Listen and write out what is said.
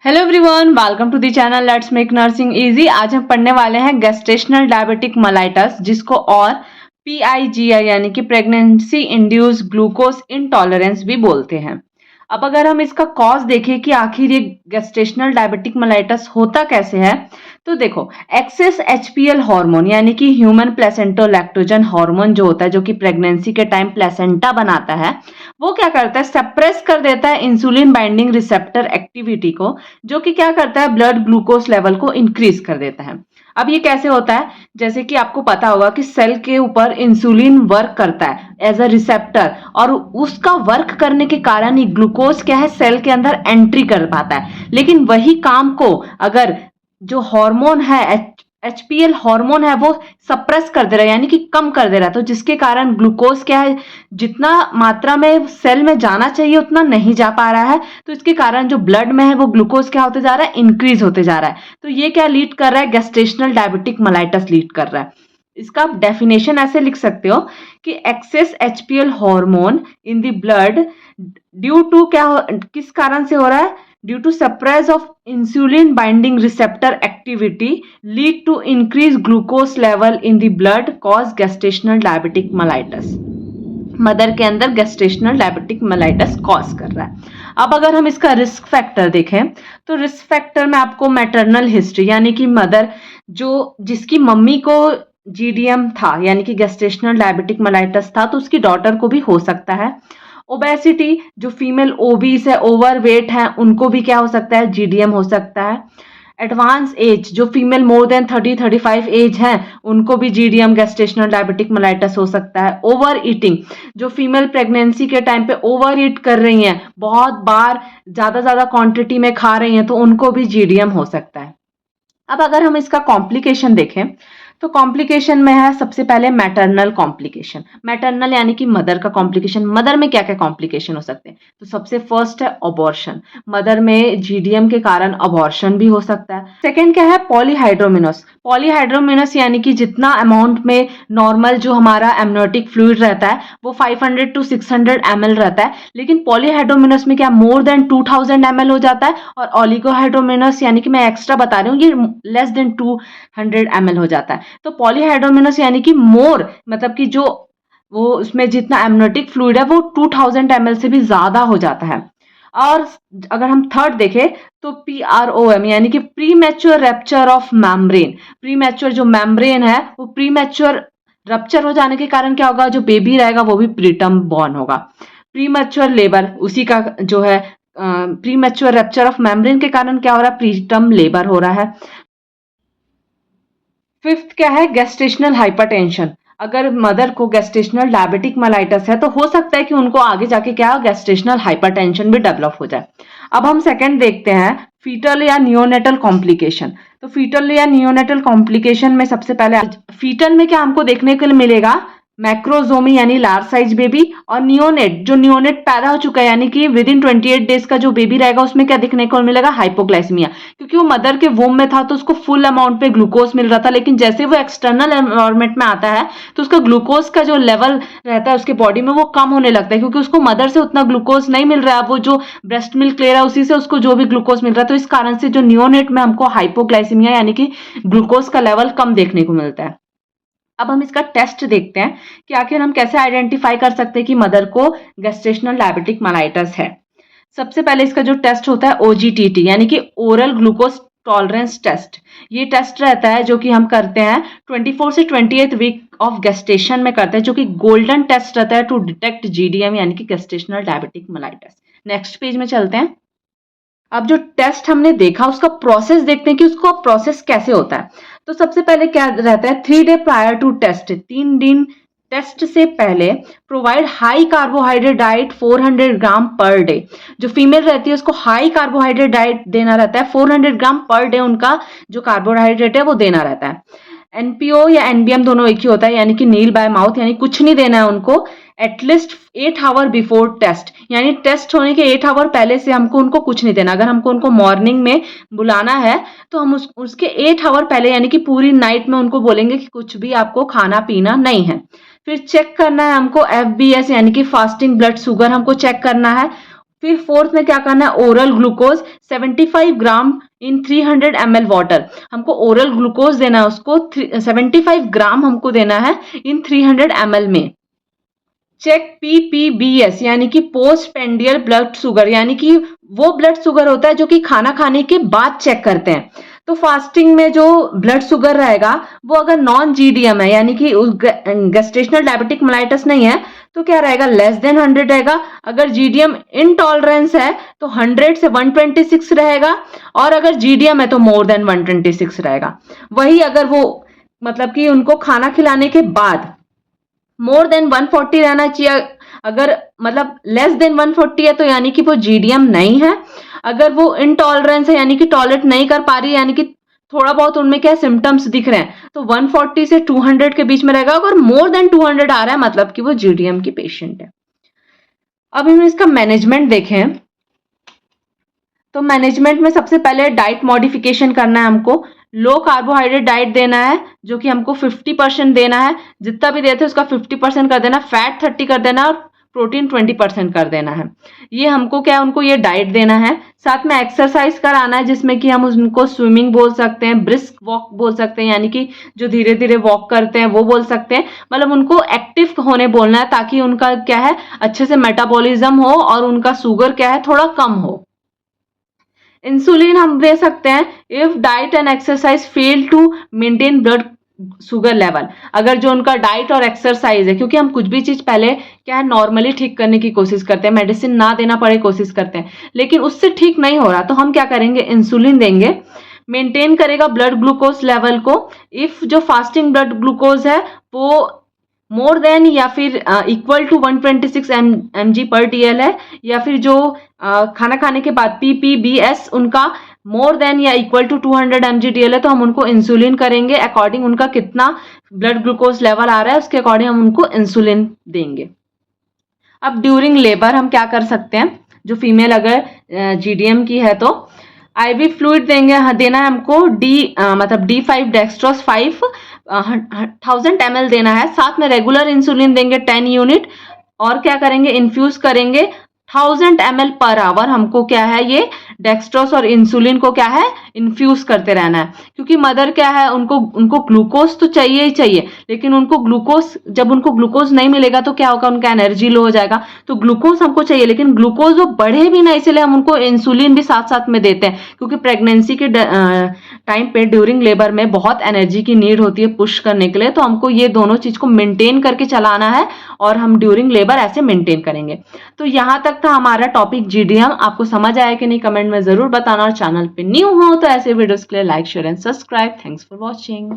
Hello everyone, welcome to the channel let's make nursing easy. आज हम पढ़ने वाले हैं गेस्टेशनल डायबिटिक मेलाइटस, जिसको और PIGI यानी कि प्रेगनेंसी इंड्यूस ग्लूकोज इंटॉलरेंस भी बोलते हैं। अब अगर हम इसका कॉज देखें कि आखिर ये गेस्टेशनल डायबिटिक मेलाइटस होता कैसे है, तो देखो, एक्सेस HPL हार्मोन यानी कि ह्यूमन प्लेसेंटो लैक्टोजन हार्मोन जो होता है, जो कि प्रेगनेंसी के टाइम प्लेसेंटा बनाता है, वो क्या करता है, सप्रेस कर देता है इंसुलिन बाइंडिंग रिसेप्टर एक्टिविटी को, जो कि क्या करता है, ब्लड ग्लूकोज लेवल को इंक्रीज कर देता है। अब ये कैसे होता है, जैसे कि आपको पता होगा कि सेल के ऊपर इंसुलिन वर्क करता है एज अ रिसेप्टर, और उसका वर्क करने के कारण ही ग्लूकोज क्या है, सेल के अंदर एंट्री कर पाता है। लेकिन वही काम को अगर जो हार्मोन है, HPL हार्मोन है, वो सप्रेस कर दे रहा है यानी कि कम कर दे रहा है, तो जिसके कारण ग्लूकोज क्या है, जितना मात्रा में सेल में जाना चाहिए उतना नहीं जा पा रहा है। तो इसके कारण जो ब्लड में है वो ग्लूकोज क्या होते जा रहा है, इंक्रीज होते जा रहा है। तो ये क्या लीड कर रहा है, गेस्टेशनल डायबिटिक मेलाइटस लीड कर रहा है। इसका आप डेफिनेशन ऐसे लिख सकते हो कि excess HPL hormone in the blood due to किस कारण से हो रहा है, due to suppress of insulin binding receptor activity lead to increase glucose level in the blood cause gestational diabetic mellitus. Mother के अंदर गेस्टेशनल डायबिटिक मेलाइटस कॉज कर रहा है। अब अगर हम इसका रिस्क फैक्टर देखें, तो रिस्क फैक्टर में आपको मैटरनल हिस्ट्री यानी कि मदर जिसकी मम्मी को GDM था यानी कि गेस्टेशनल डायबिटिक मेलाइटस था, तो उसकी डॉटर को भी हो सकता है। ओबेसिटी, जो फीमेल ओबीस है, ओवरवेट है, उनको भी क्या हो सकता है, GDM हो सकता है। एडवांस एज, जो फीमेल मोर देन 30-35 एज है, उनको भी GDM गेस्टेशनल डायबिटिक मेलाइटस हो सकता है। ओवर ईटिंग, जो फीमेल प्रेगनेंसी के टाइम पे ओवर ईट कर रही हैं, बहुत बार ज्यादा क्वांटिटी में खा रही हैं, तो उनको भी GDM हो सकता है। अब अगर हम इसका कॉम्प्लिकेशन देखें, तो कॉम्प्लिकेशन में है सबसे पहले मैटरनल कॉम्प्लिकेशन। मैटरनल यानी कि मदर का कॉम्प्लिकेशन। मदर में क्या क्या कॉम्प्लिकेशन हो सकते हैं, तो सबसे फर्स्ट है अबॉर्शन। मदर में GDM के कारण अबॉर्शन भी हो सकता है। सेकंड क्या है, पॉलीहाइड्रोमिनस। पॉलीहाइड्रोमिनस यानी कि जितना अमाउंट में नॉर्मल जो हमारा एमनियोटिक फ्लूइड रहता है वो 500 to 600 ml रहता है, लेकिन पॉलीहाइड्रोमिनस में क्या मोर देन 2000 ml हो जाता है, और ओलिगोहाइड्रोमिनस यानी कि मैं एक्स्ट्रा बता रही हूँ, ये लेस देन 200 ml हो जाता है। तो पॉलीहाइड्रोमिनस यानी कि मोर, मतलब कि जो वो उसमें जितना एमनियोटिक फ्लूइड है वो 2000 ml से भी ज्यादा हो जाता है। और अगर हम थर्ड देखें, तो PROM यानी कि pre mature rupture of membrane. Pre mature जो मेम्ब्रेन है वो प्री मैच्योर रप्चर हो जाने के कारण क्या होगा, जो बेबी रहेगा वो भी प्रीटर्म बॉर्न होगा। प्री मैच्योर लेबर, उसी का जो है pre mature rupture of membrane के कारण क्या हो रहा है, प्रीटर्म लेबर हो रहा है। फिफ्थ क्या है, गेस्टेशनल हाइपरटेंशन। अगर मदर को गेस्टेशनल डायबिटिक मेलाइटस है, तो हो सकता है कि उनको आगे जाके क्या गेस्टेशनल हाइपरटेंशन भी डेवलप हो जाए। अब हम सेकंड देखते हैं, फीटल या नियोनेटल कॉम्प्लिकेशन। तो फीटल या नियोनेटल कॉम्प्लिकेशन में सबसे पहले फीटल में क्या हमको देखने को मिलेगा, मैक्रोजोमी यानी लार्ज साइज बेबी, और नियोनेट, जो नियोनेट पैदा हो चुका है यानी कि विद इन 28 डेज का जो बेबी रहेगा, उसमें क्या देखने को मिलेगा, हाइपोग्लाइसीमिया। क्योंकि वो मदर के वोम में था तो उसको फुल अमाउंट पे ग्लूकोज मिल रहा था, लेकिन जैसे वो एक्सटर्नल एनवायरनमेंट में आता है तो उसका ग्लूकोज का जो लेवल रहता है उसके बॉडी में वो कम होने लगता है, क्योंकि उसको मदर से उतना ग्लूकोज नहीं मिल रहा है। वो जो ब्रेस्ट मिल्क ले रहा है उसी से उसको जो भी ग्लूकोज मिल रहा है, तो इस कारण से जो नियोनेट में हमको हाइपोग्लाइसीमिया यानी कि ग्लूकोज का लेवल कम देखने को मिलता है। अब हम इसका टेस्ट देखते हैं कि आखिर हम कैसे आइडेंटिफाई कर सकते हैं कि मदर को गेस्टेशनल डायबिटिक मेलाइटस है। सबसे पहले इसका जो टेस्ट होता है OGTT यानी कि ओरल ग्लूकोज टॉलरेंस टेस्ट। ये टेस्ट रहता है जो कि हम करते हैं 24 से 28 वीक ऑफ गेस्टेशन में करते हैं, जो कि गोल्डन टेस्ट रहता है टू डिटेक्ट GDM यानी कि gestational diabetic mellitus. Next page में चलते हैं। अब जो टेस्ट हमने देखा उसका प्रोसेस देखते हैं कि उसका प्रोसेस कैसे होता है। तो सबसे पहले क्या रहता है, 3 डे प्रायर टू टेस्ट, 3 दिन टेस्ट से पहले प्रोवाइड हाई कार्बोहाइड्रेट डाइट 400 ग्राम पर डे। जो फीमेल रहती है उसको हाई कार्बोहाइड्रेट डाइट देना रहता है, 400 ग्राम पर डे उनका जो कार्बोहाइड्रेट है वो देना रहता है। NPO या NBM दोनों एक ही होता है, यानी कि नील बाय माउथ, यानी कुछ नहीं देना है उनको एटलीस्ट 8 आवर बिफोर टेस्ट, यानी टेस्ट होने के 8 आवर पहले से हमको उनको कुछ नहीं देना। अगर हमको उनको मॉर्निंग में बुलाना है तो हम उसके 8 आवर पहले यानी कि पूरी नाइट में उनको बोलेंगे कि कुछ भी आपको खाना पीना नहीं है। फिर चेक करना है हमको FBS यानी कि फास्टिंग ब्लड शुगर हमको चेक करना है। फिर फोर्थ में क्या करना है, ओरल ग्लूकोज 75 ग्राम इन 300 ml वाटर। हमको ओरल ग्लूकोज देना है, उसको 75 ग्राम हमको देना है इन 300 ml में। चेक PPBS यानी कि पोस्ट पेंडियल ब्लड शुगर, यानी कि वो ब्लड शुगर होता है जो कि खाना खाने के बाद चेक करते हैं। तो फास्टिंग में जो ब्लड शुगर रहेगा वो अगर नॉन GDM है, यानी कि गेस्टेशनल डायबिटिक मेलाइटस नहीं है, तो क्या रहेगा, लेस देन 100 रहेगा। अगर GDM इनटॉलरेंस है तो 100 से 126 रहेगा, और अगर GDM है तो मोर देन 126 रहेगा। वही अगर वो मतलब कि उनको खाना खिलाने के बाद मोर देन 140 रहना चाहिए। अगर मतलब लेस देन 140 है तो यानी कि वो GDM नहीं है। अगर वो इनटॉलरेंस है, यानी कि टॉलरेट नहीं कर पा रही है, यानी कि थोड़ा बहुत उनमें क्या सिम्टम्स दिख रहे हैं, तो 140 से 200 के बीच में रहेगा। अगर मोर देन 200 आ रहा है मतलब कि वो GDM की पेशेंट है। अब हम इसका मैनेजमेंट देखें, तो मैनेजमेंट में सबसे पहले डाइट मॉडिफिकेशन करना है हमको। लो कार्बोहाइड्रेट डाइट देना है, जो कि हमको 50% देना है। जितना भी देते हैं उसका 50% कर देना, फैट 30 कर देना, और प्रोटीन 20% कर देना है। ये हमको क्या है, उनको ये डाइट देना है। साथ में एक्सरसाइज कराना है, जिसमें कि हम उनको स्विमिंग बोल सकते हैं, ब्रिस्क वॉक बोल सकते हैं, यानी कि जो धीरे धीरे वॉक करते हैं वो बोल सकते हैं। मतलब उनको एक्टिव होने बोलना है, ताकि उनका क्या है, अच्छे से मेटाबॉलिज्म हो और उनका शुगर क्या है, थोड़ा कम हो। इंसुलिन हम दे सकते हैं if diet and exercise fail to maintain blood sugar level. अगर जो उनका डाइट और एक्सरसाइज है, क्योंकि हम कुछ भी चीज पहले क्या है नॉर्मली ठीक करने की कोशिश करते हैं, मेडिसिन ना देना पड़े कोशिश करते हैं, लेकिन उससे ठीक नहीं हो रहा तो हम क्या करेंगे, इंसुलिन देंगे। मेंटेन करेगा ब्लड ग्लूकोज लेवल को। इफ जो फास्टिंग ब्लड ग्लूकोज है वो मोर देन या फिर इक्वल टू 126 mg पर DL है, या फिर जो खाना खाने के बाद PPBS उनका मोर देन या इक्वल टू 200 mg DL है, तो हम उनको इंसुलिन करेंगे। अकॉर्डिंग उनका कितना ब्लड ग्लूकोज लेवल आ रहा है उसके अकॉर्डिंग हम उनको इंसुलिन देंगे। अब ड्यूरिंग लेबर हम क्या कर सकते हैं, जो फीमेल अगर GDM की है तो IV फ्लूइड देंगे, देना है हमको मतलब D5 डेक्स्ट्रोस 5,000 ml देना है। साथ में रेगुलर इंसुलिन देंगे 10 यूनिट, और क्या करेंगे, इन्फ्यूज करेंगे 1000 ml पर आवर। हमको क्या है, ये डेक्स्ट्रोस और इंसुलिन को क्या है, इन्फ्यूज करते रहना है। क्योंकि मदर क्या है, उनको ग्लूकोज तो चाहिए ही चाहिए, लेकिन उनको ग्लूकोज, जब उनको ग्लूकोज नहीं मिलेगा तो क्या होगा, उनका एनर्जी लो हो जाएगा। तो ग्लूकोज हमको चाहिए, लेकिन ग्लूकोज वो बढ़े भी ना, इसलिए हम उनको इंसुलिन भी साथ साथ में देते हैं। क्योंकि प्रेगनेंसी के टाइम पे ड्यूरिंग लेबर में बहुत एनर्जी की नीड होती है पुश करने के लिए, तो हमको ये दोनों चीज को मेंटेन करके चलाना है, और हम ड्यूरिंग लेबर ऐसे मेंटेन करेंगे। तो यहाँ तक था हमारा टॉपिक GDM। आपको समझ आया कि नहीं, कमेंट में जरूर बताना, और चैनल पे न्यू हो तो ऐसे वीडियोस के लिए like share and subscribe. Thanks for watching.